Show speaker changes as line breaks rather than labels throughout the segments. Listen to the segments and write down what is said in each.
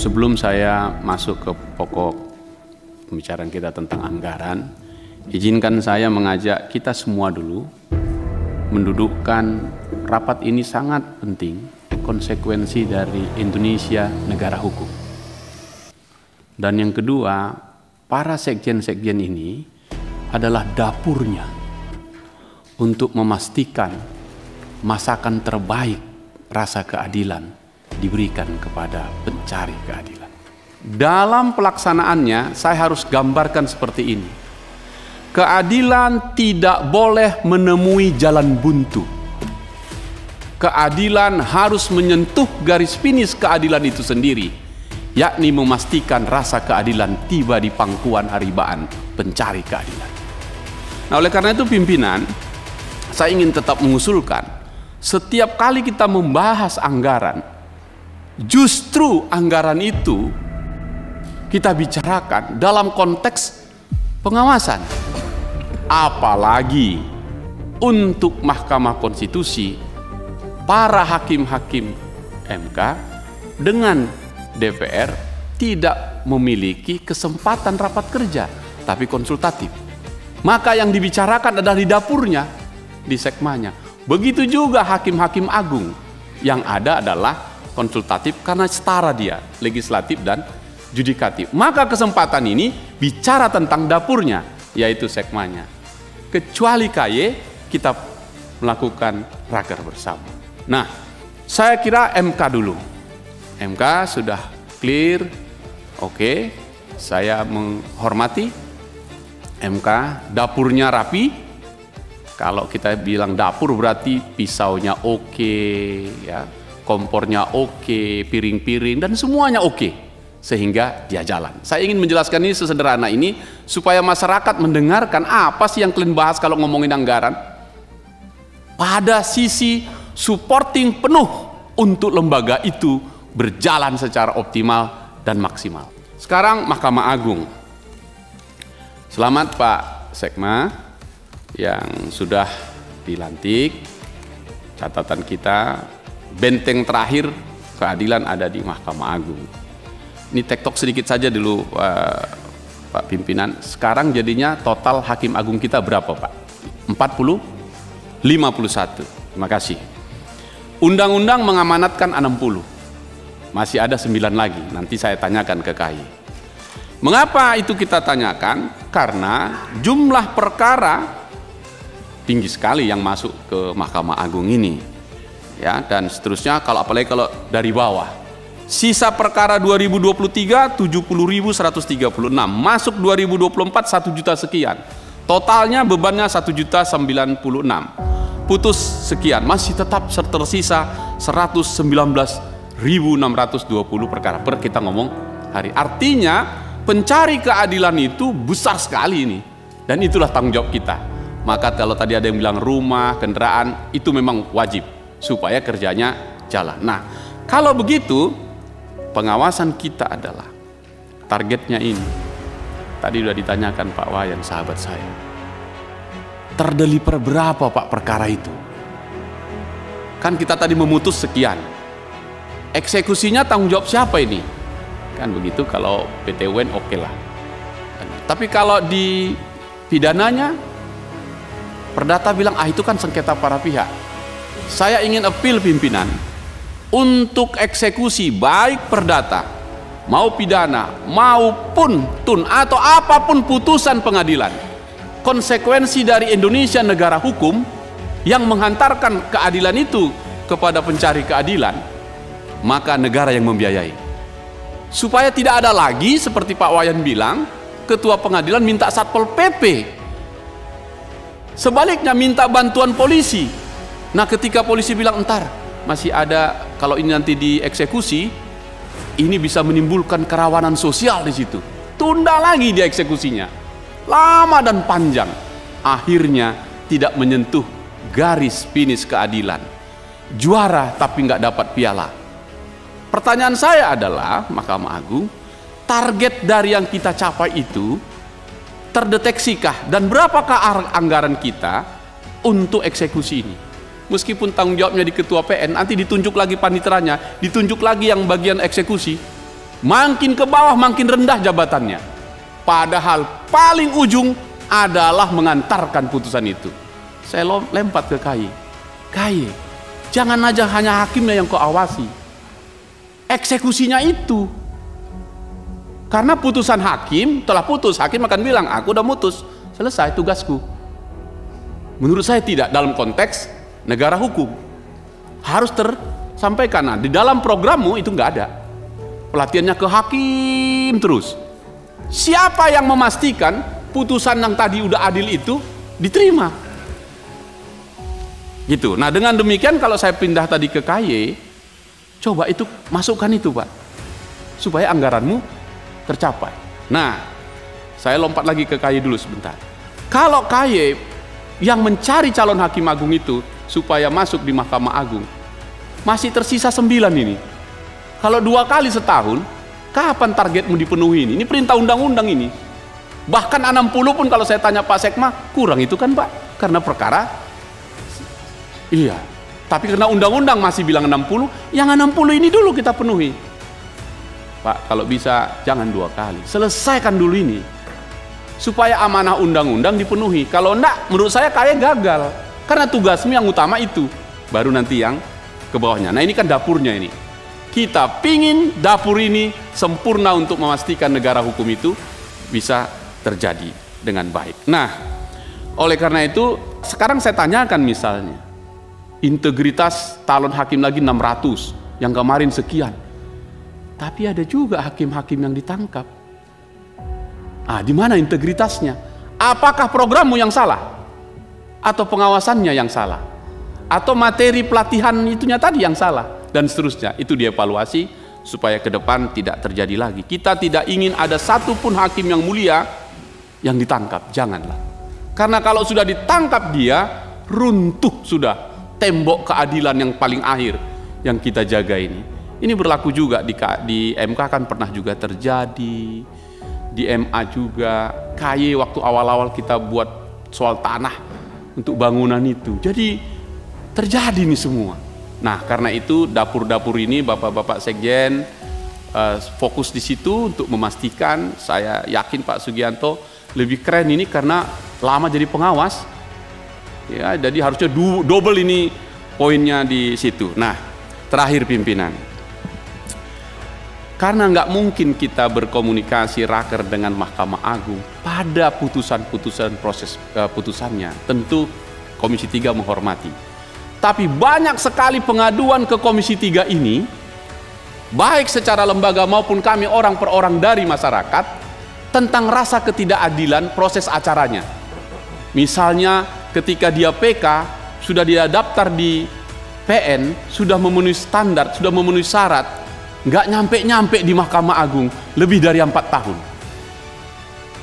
Sebelum saya masuk ke pokok pembicaraan kita tentang anggaran, izinkan saya mengajak kita semua dulu mendudukkan rapat ini sangat penting, konsekuensi dari Indonesia negara hukum. Dan yang kedua, para sekjen-sekjen ini adalah dapurnya untuk memastikan masakan terbaik rasa keadilan diberikan kepada pencari keadilan. Dalam pelaksanaannya, saya harus gambarkan seperti ini. Keadilan tidak boleh menemui jalan buntu. Keadilan harus menyentuh garis finish keadilan itu sendiri, yakni memastikan rasa keadilan tiba di pangkuan haribaan pencari keadilan. Nah, oleh karena itu pimpinan, saya ingin tetap mengusulkan, setiap kali kita membahas anggaran, justru anggaran itu kita bicarakan dalam konteks pengawasan. Apalagi untuk Mahkamah Konstitusi, para hakim-hakim MK dengan DPR tidak memiliki kesempatan rapat kerja, tapi konsultatif. Maka yang dibicarakan adalah di dapurnya, di sekmanya. Begitu juga hakim-hakim agung, yang ada adalah konsultatif karena setara dia, legislatif dan judikatif. Maka kesempatan ini bicara tentang dapurnya, yaitu sekmanya. Kecuali KY, kita melakukan raker bersama. Nah, saya kira MK dulu. MK sudah clear, oke. Saya menghormati MK, dapurnya rapi. Kalau kita bilang dapur berarti pisaunya oke, ya, kompornya oke, piring-piring dan semuanya oke, sehingga dia jalan. Saya ingin menjelaskan ini sesederhana ini supaya masyarakat mendengarkan apa sih yang kalian bahas kalau ngomongin anggaran. Pada sisi supporting penuh untuk lembaga itu berjalan secara optimal dan maksimal. Sekarang Mahkamah Agung. Selamat Pak Sekma yang sudah dilantik. Catatan kita, benteng terakhir keadilan ada di Mahkamah Agung. Ini tektok sedikit saja dulu Pak Pimpinan. Sekarang jadinya total Hakim Agung kita berapa Pak? 40? 51. Terima kasih. Undang-undang mengamanatkan 60. Masih ada 9 lagi. Nanti saya tanyakan ke KY. Mengapa itu kita tanyakan? Karena jumlah perkara tinggi sekali yang masuk ke Mahkamah Agung ini. Ya, dan seterusnya, apalagi kalau dari bawah. Sisa perkara 2023 70.136, masuk 2024 1 juta sekian. Totalnya bebannya 1.096. Putus sekian, masih tetap tersisa 119.620 perkara per kita ngomong hari. Artinya pencari keadilan itu besar sekali ini, dan itulah tanggung jawab kita. Maka kalau tadi ada yang bilang rumah, kendaraan, itu memang wajib supaya kerjanya jalan. Nah, kalau begitu pengawasan kita adalah targetnya ini. Tadi sudah ditanyakan Pak Wayan, sahabat saya. Terdeliver berapa Pak perkara itu? Kan kita tadi memutus sekian. Eksekusinya tanggung jawab siapa ini? Kan begitu, kalau PT UN oke lah. Tapi kalau di pidananya, perdata bilang itu kan sengketa para pihak. Saya ingin appeal pimpinan untuk eksekusi baik perdata mau pidana maupun tun atau apapun putusan pengadilan, konsekuensi dari Indonesia negara hukum yang menghantarkan keadilan itu kepada pencari keadilan, maka negara yang membiayai. Supaya tidak ada lagi seperti Pak Wayan bilang, ketua pengadilan minta Satpol PP, sebaliknya minta bantuan polisi. Nah, ketika polisi bilang entar masih ada, kalau ini nanti dieksekusi, ini bisa menimbulkan kerawanan sosial di situ. Tunda lagi dieksekusinya, lama dan panjang. Akhirnya tidak menyentuh garis finish keadilan. Juara tapi nggak dapat piala. Pertanyaan saya adalah, Mahkamah Agung, target dari yang kita capai itu terdeteksikah dan berapakah anggaran kita untuk eksekusi ini? Meskipun tanggung jawabnya di ketua PN, nanti ditunjuk lagi paniteranya, ditunjuk lagi yang bagian eksekusi. Makin ke bawah makin rendah jabatannya. Padahal paling ujung adalah mengantarkan putusan itu. Saya lempar ke KY. KY, jangan aja hanya hakimnya yang kau awasi, eksekusinya itu. Karena putusan hakim telah putus, hakim akan bilang, aku udah mutus, selesai tugasku. Menurut saya tidak, dalam konteks negara hukum harus tersampaikan. Nah, di dalam programmu itu nggak ada. Pelatihannya ke hakim terus. Siapa yang memastikan putusan yang tadi udah adil itu diterima? Gitu. Nah, dengan demikian kalau saya pindah tadi ke KY, coba itu masukkan itu, Pak, supaya anggaranmu tercapai. Nah, saya lompat lagi ke KY dulu sebentar. Kalau KY yang mencari calon hakim agung itu supaya masuk di Mahkamah Agung, masih tersisa 9 ini. Kalau 2 kali setahun, kapan targetmu dipenuhi ini? Ini perintah undang-undang ini. Bahkan 60 pun kalau saya tanya Pak Sekma, kurang itu kan, Pak? Karena perkara, iya. Tapi karena undang-undang masih bilang 60, yang 60 ini dulu kita penuhi. Pak, kalau bisa jangan 2 kali. Selesaikan dulu ini. Supaya amanah undang-undang dipenuhi. Kalau enggak, menurut saya kayak gagal. Karena tugasmu yang utama itu. Baru nanti yang ke bawahnya. Nah, ini kan dapurnya ini. Kita pingin dapur ini sempurna untuk memastikan negara hukum itu bisa terjadi dengan baik. Nah, oleh karena itu, sekarang saya tanyakan misalnya, integritas calon hakim lagi 600, yang kemarin sekian. Tapi ada juga hakim-hakim yang ditangkap. Di mana integritasnya? Apakah programmu yang salah? Atau pengawasannya yang salah? Atau materi pelatihan itunya tadi yang salah? Dan seterusnya. Itu dievaluasi supaya ke depan tidak terjadi lagi. Kita tidak ingin ada satupun hakim yang mulia yang ditangkap. Janganlah. Karena kalau sudah ditangkap dia, runtuh sudah tembok keadilan yang paling akhir yang kita jaga ini. Ini berlaku juga di MK, kan pernah juga terjadi, di MA juga, KY waktu awal-awal kita buat soal tanah untuk bangunan itu. Jadi terjadi nih semua. Nah, karena itu dapur-dapur ini Bapak-bapak Sekjen fokus di situ untuk memastikan. Saya yakin Pak Sugianto lebih keren ini karena lama jadi pengawas. Ya, jadi harusnya double ini poinnya di situ. Nah, terakhir pimpinan. Karena nggak mungkin kita berkomunikasi raker dengan Mahkamah Agung pada putusan-putusan proses putusannya, tentu Komisi 3 menghormati. Tapi banyak sekali pengaduan ke Komisi 3 ini, baik secara lembaga maupun kami orang per orang dari masyarakat, tentang rasa ketidakadilan proses acaranya. Misalnya ketika dia PK, sudah dia daftar di PN, sudah memenuhi standar, sudah memenuhi syarat, nggak nyampe-nyampe di Mahkamah Agung lebih dari 4 tahun.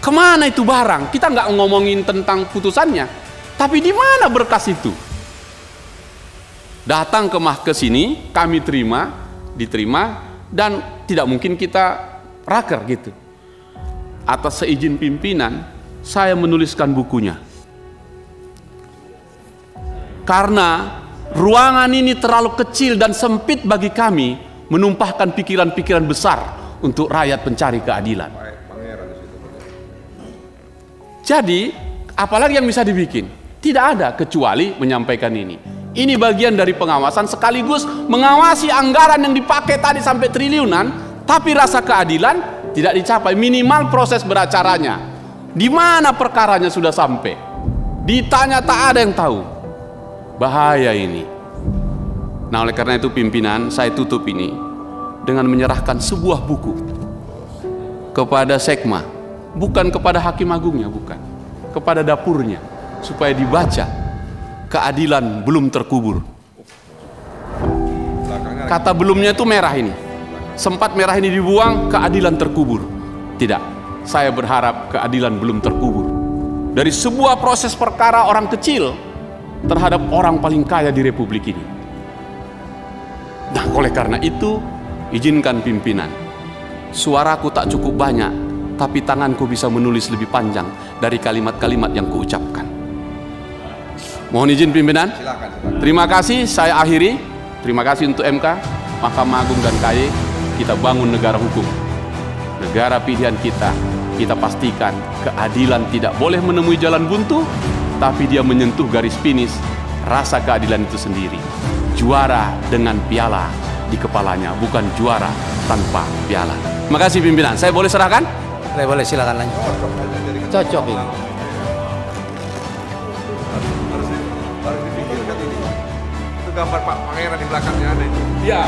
Kemana itu barang? Kita nggak ngomongin tentang putusannya, tapi di mana berkas itu? Datang ke sini, kami diterima, dan tidak mungkin kita raker gitu. Atas seizin pimpinan, saya menuliskan bukunya. Karena ruangan ini terlalu kecil dan sempit bagi kami menumpahkan pikiran-pikiran besar untuk rakyat pencari keadilan. Jadi, apalagi yang bisa dibikin? Tidak ada kecuali menyampaikan ini. Ini bagian dari pengawasan sekaligus mengawasi anggaran yang dipakai tadi sampai triliunan, tapi rasa keadilan tidak dicapai. Minimal proses beracaranya. Di mana perkaranya sudah sampai? Ditanya tak ada yang tahu. Bahaya ini. Nah, oleh karena itu pimpinan, saya tutup ini dengan menyerahkan sebuah buku kepada Sekma, bukan kepada Hakim Agungnya, bukan, kepada dapurnya, supaya dibaca. Keadilan belum terkubur. Kata belumnya itu merah ini. Sempat merah ini dibuang, keadilan terkubur. Tidak, saya berharap keadilan belum terkubur. Dari sebuah proses perkara orang kecil terhadap orang paling kaya di Republik ini. Nah, oleh karena itu, izinkan pimpinan. Suaraku tak cukup banyak, tapi tanganku bisa menulis lebih panjang dari kalimat-kalimat yang kuucapkan. Mohon izin pimpinan. Silakan. Terima kasih, saya akhiri. Terima kasih untuk MK, Mahkamah Agung dan KY. kita bangun negara hukum. Negara pilihan kita, kita pastikan keadilan tidak boleh menemui jalan buntu, tapi dia menyentuh garis finish. Rasa keadilan itu sendiri. Juara dengan piala di kepalanya, bukan juara tanpa piala. Makasih pimpinan. Saya boleh serahkan?
Boleh, silakan lanjut. Cocok ini.
Harus dipikirkan ini. Itu gambar Pak Pangeran di belakangnya ada itu.
Ya.